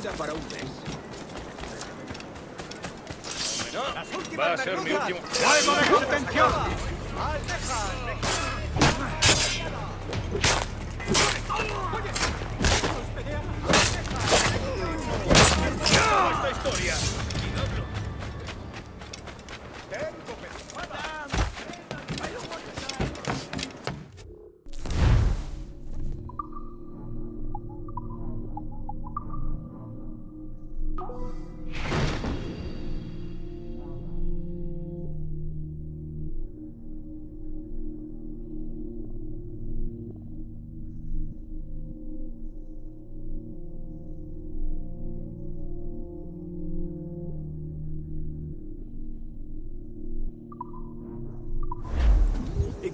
comida para un mes. Va a ser mi último... ¡Fuego de contención! ¡Esta historia!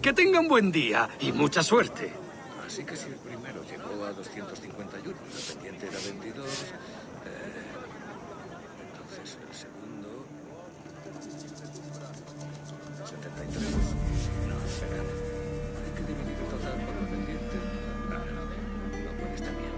Que tengan buen día y mucha suerte. Así que si el primero llegó a 251, la pendiente era 22, entonces el segundo... 73. No, espera. Hay que dividir el total por la pendiente. No puede estar bien.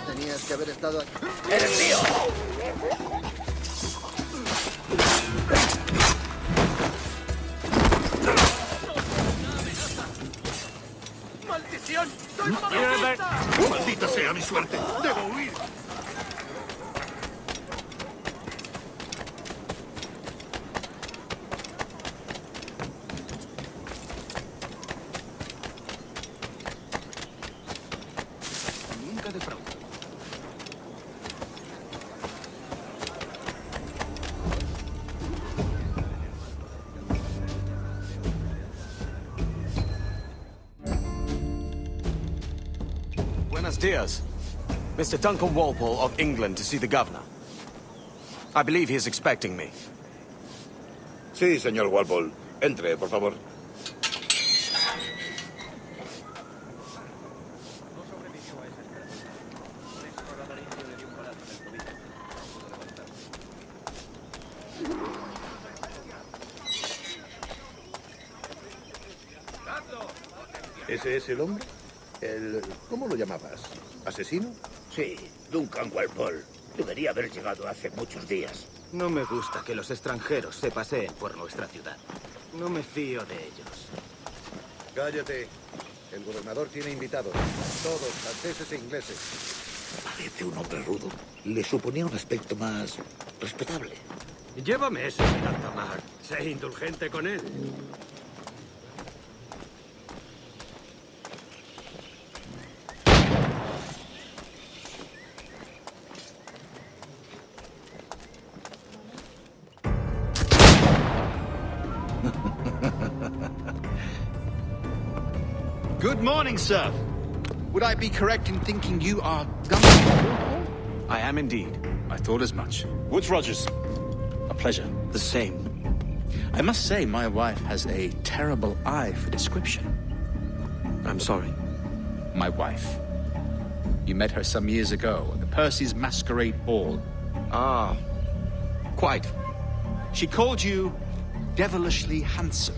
Tenías que haber estado aquí. ¡Eres mío! ¡Maldición! ¡Soy ¡Maldita sea mi suerte! ¡Debo huir! Nunca defraudo. Buenos dias. Mr. Duncan Walpole of England to see the governor. I believe he is expecting me. Sí, señor Walpole. Entre, por favor. ¿Ese es el hombre? ¿Cómo lo llamabas? ¿Asesino? Sí, Duncan Walpole. Debería haber llegado hace muchos días. No me gusta que los extranjeros se paseen por nuestra ciudad. No me fío de ellos. Cállate. El gobernador tiene invitados. Todos, franceses e ingleses. Parece un hombre rudo. Le suponía un aspecto más respetable. Llévame ese en alta mar. Sé indulgente con él. Good morning, sir. Would I be correct in thinking you are Duncan? I am indeed. I thought as much. Woods Rogers. A pleasure. The same. I must say, my wife has a terrible eye for description. I'm sorry. My wife. You met her some years ago at the Percy's Masquerade Ball. Ah, quite. She called you devilishly handsome.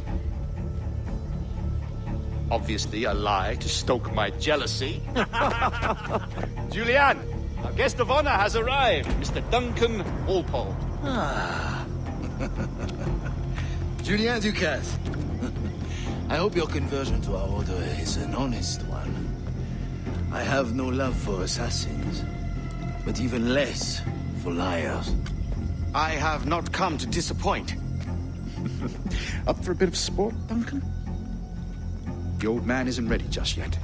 Obviously a lie to stoke my jealousy. Julianne, our guest of honor has arrived, Mr. Duncan Walpole. Ah. Julien Ducasse. I hope your conversion to our order is an honest one. I have no love for assassins, but even less for liars. I have not come to disappoint. Up for a bit of sport, Duncan? The old man isn't ready just yet.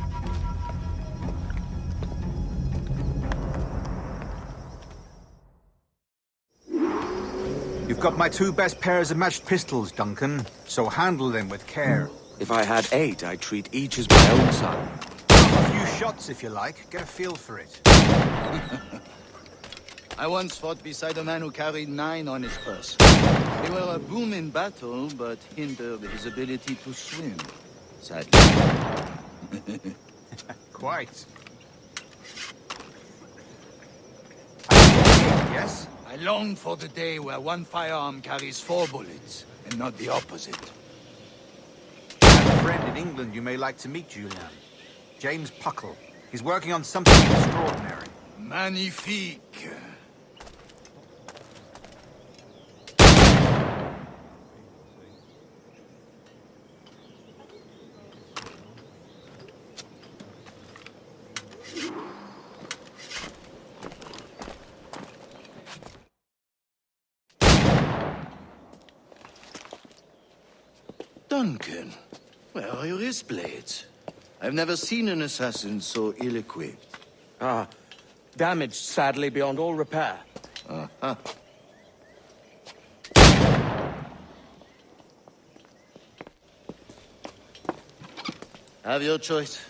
You've got my 2 best pairs of matched pistols, Duncan, so handle them with care. If I had 8, I'd treat each as my own son. A few shots if you like, get a feel for it. I once fought beside a man who carried 9 on his purse. They were a boom in battle, but hindered his ability to swim. Sadly. Quite. Yes? I long for the day where one firearm carries 4 bullets, and not the opposite. I have a friend in England you may like to meet, Julian. James Puckle. He's working on something extraordinary. Magnifique. Duncan, where are your wrist blades? I've never seen an assassin so ill-equipped. Ah, damaged sadly beyond all repair. Uh-huh. Have your choice.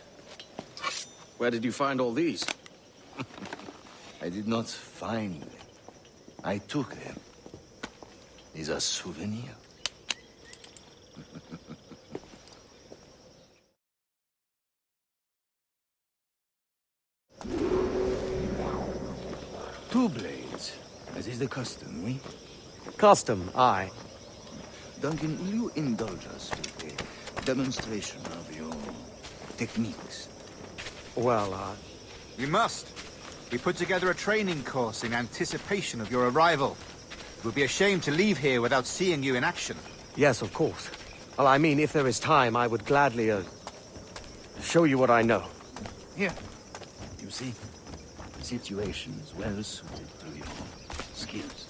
Where did you find all these? I did not find them. I took them. These are souvenirs. Two blades, as is the custom, we? Custom, aye. Duncan, will you indulge us with a demonstration of your techniques? Well, You must. We put together a training course in anticipation of your arrival. It would be a shame to leave here without seeing you in action. yes, of course. Well, I mean, if there is time, I would gladly, show you what I know. Here. You see? Situations well suited to your skills.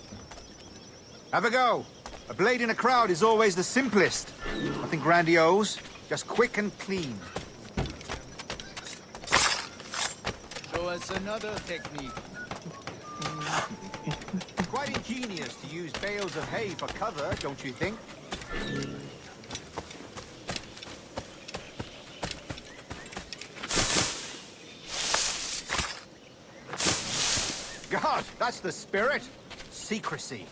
Have a go. A blade in a crowd is always the simplest. Nothing grandiose, just quick and clean. Show us another technique. It's quite ingenious to use bales of hay for cover, don't you think? God, that's the spirit. Secrecy.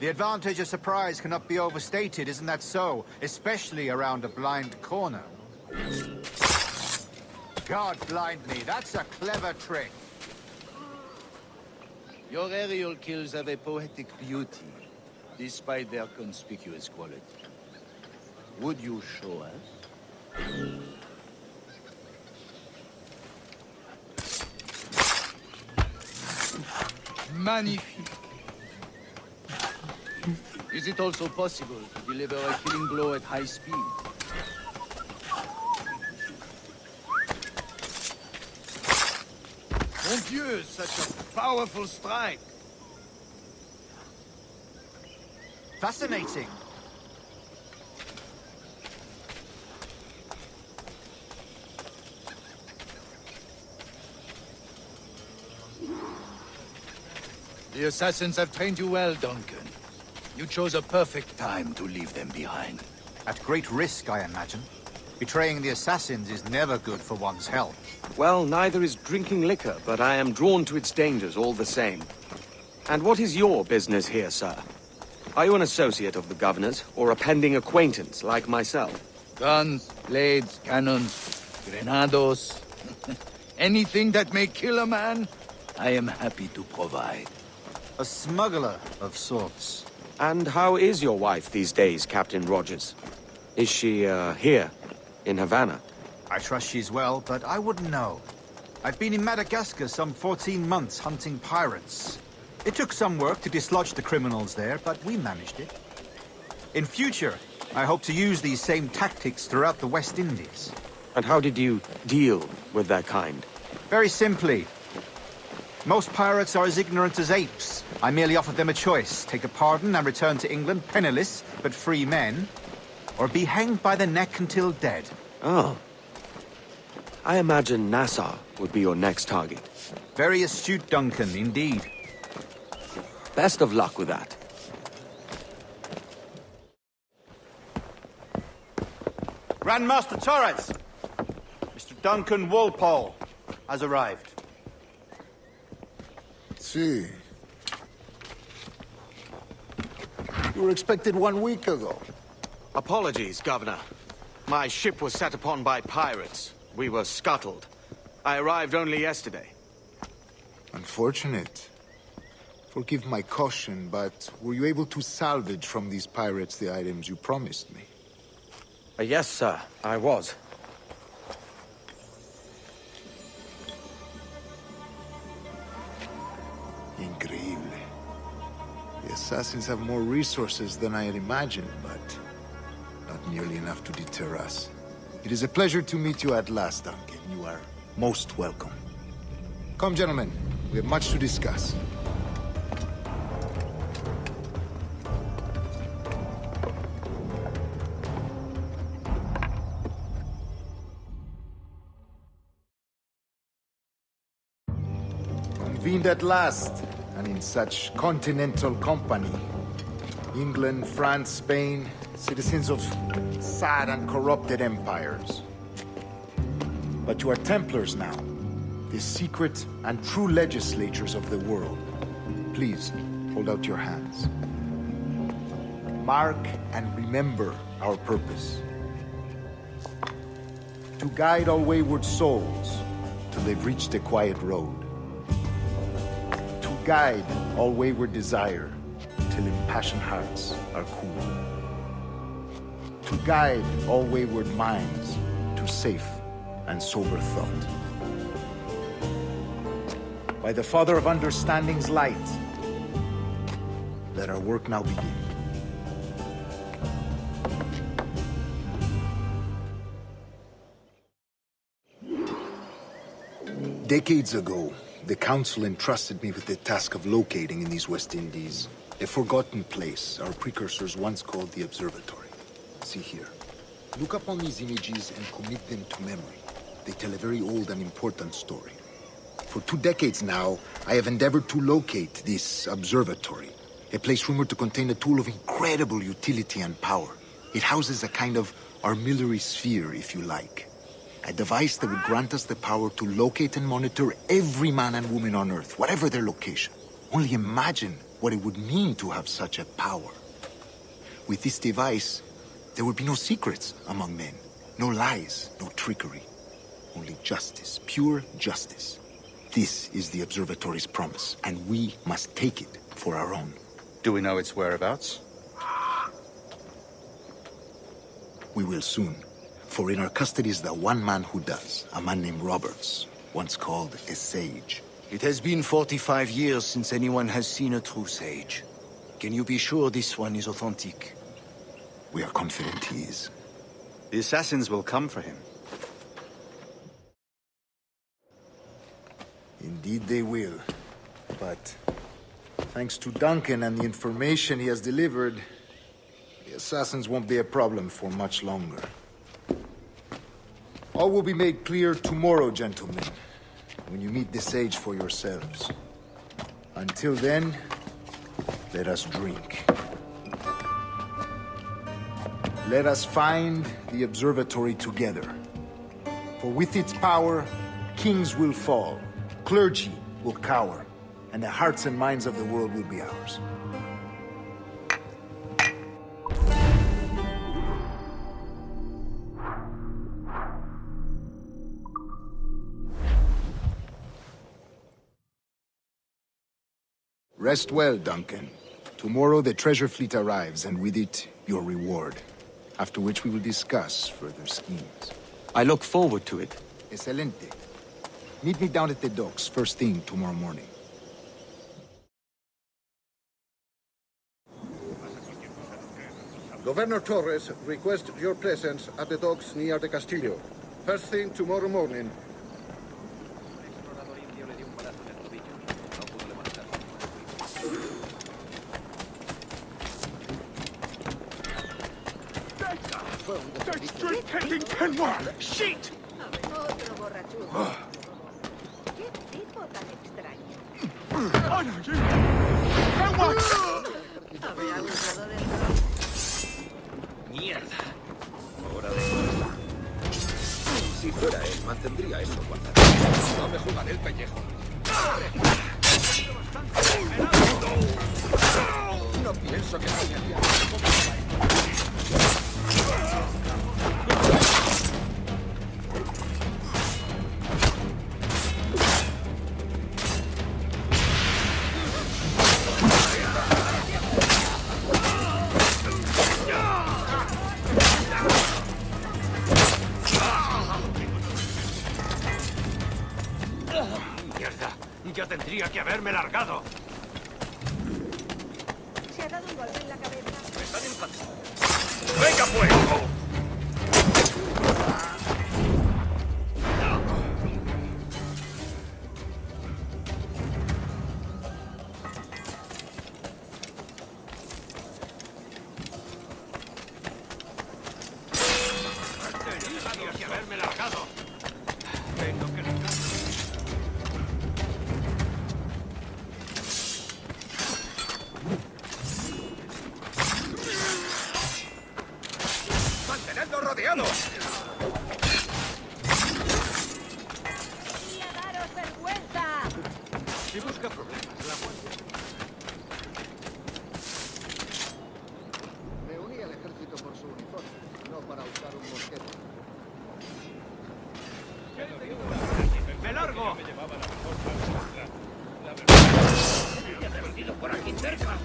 The advantage of surprise cannot be overstated, isn't that so? Especially around a blind corner. God blind me, that's a clever trick. Your aerial kills have a poetic beauty, despite their conspicuous quality. Would you show us? Magnifique. Is it also possible to deliver a killing blow at high speed? Mon Dieu, such a powerful strike! Fascinating. The assassins have trained you well, Duncan. You chose a perfect time to leave them behind. At great risk, I imagine. Betraying the assassins is never good for one's health. Well, neither is drinking liquor, but I am drawn to its dangers all the same. And what is your business here, sir? Are you an associate of the governor's, or a pending acquaintance like myself? Guns, blades, cannons, grenados. Anything that may kill a man, I am happy to provide. A smuggler of sorts. And how is your wife these days, Captain Rogers? Is she, here, in Havana? I trust she's well, but I wouldn't know. I've been in Madagascar some 14 months hunting pirates. It took some work to dislodge the criminals there, but we managed it. In future, I hope to use these same tactics throughout the West Indies. And how did you deal with that kind? Very simply. Most pirates are as ignorant as apes. I merely offered them a choice. Take a pardon and return to England penniless, but free men. Or be hanged by the neck until dead. Oh. I imagine Nassau would be your next target. Very astute, Duncan, indeed. Best of luck with that. Grandmaster Torres! Mr. Duncan Walpole has arrived. See. You were expected 1 week ago. Apologies, Governor. My ship was set upon by pirates. We were scuttled. I arrived only yesterday. Unfortunate. Forgive my caution, but were you able to salvage from these pirates the items you promised me? Yes, sir, I was. Increíble. The assassins have more resources than I had imagined, but not nearly enough to deter us. It is a pleasure to meet you at last, Duncan. You are most welcome. Come, gentlemen. We have much to discuss. Convened at last, and in such continental company. England, France, Spain, citizens of sad and corrupted empires. But you are Templars now, the secret and true legislators of the world. Please, hold out your hands. Mark and remember our purpose. To guide all wayward souls till they've reached a quiet road. To guide all wayward desire till impassioned hearts are cool. To guide all wayward minds to safe and sober thought. By the Father of Understanding's light, let our work now begin. Decades ago, the Council entrusted me with the task of locating in these West Indies a forgotten place our precursors once called the Observatory. See here. Look upon these images and commit them to memory. They tell a very old and important story. For 2 decades now, I have endeavored to locate this observatory, a place rumored to contain a tool of incredible utility and power. It houses a kind of armillary sphere, if you like. A device that would grant us the power to locate and monitor every man and woman on Earth, whatever their location. Only imagine what it would mean to have such a power. With this device, there would be no secrets among men, no lies, no trickery. Only justice, pure justice. This is the Observatory's promise, and we must take it for our own. Do we know its whereabouts? We will soon. For in our custody is the one man who does, a man named Roberts, once called a sage. It has been 45 years since anyone has seen a true sage. Can you be sure this one is authentic? We are confident he is. The assassins will come for him. Indeed they will. But thanks to Duncan and the information he has delivered, the assassins won't be a problem for much longer. All will be made clear tomorrow, gentlemen, when you meet the sage for yourselves. Until then, let us drink. Let us find the observatory together. For with its power, kings will fall, clergy will cower, and the hearts and minds of the world will be ours. Rest well, Duncan. Tomorrow the treasure fleet arrives, and with it, your reward. After which we will discuss further schemes. I look forward to it. Excelente. Meet me down at the docks first thing tomorrow morning. Governor Torres requests your presence at the docks near the Castillo. First thing tomorrow morning. Shit! Otro borrachudo. ¿Qué tipo tan extraño? Eso, guarda. No me jugaré el pellejo. No pienso que vaya a liar. ¡Mierda! ¡Ya tendría que haberme largado! Se ha dado un golpe en la cabeza. ¡Venga, pues! Tendría que haberme largado. Tengo que largarme. ¡Mantenedlo rodeado! ¡Debería daros vergüenza! Si busca problemas, la guardia. Me uní al ejército por su uniforme, no para usar un mosquete. ¡Me largo! ¡Por aquí cerca!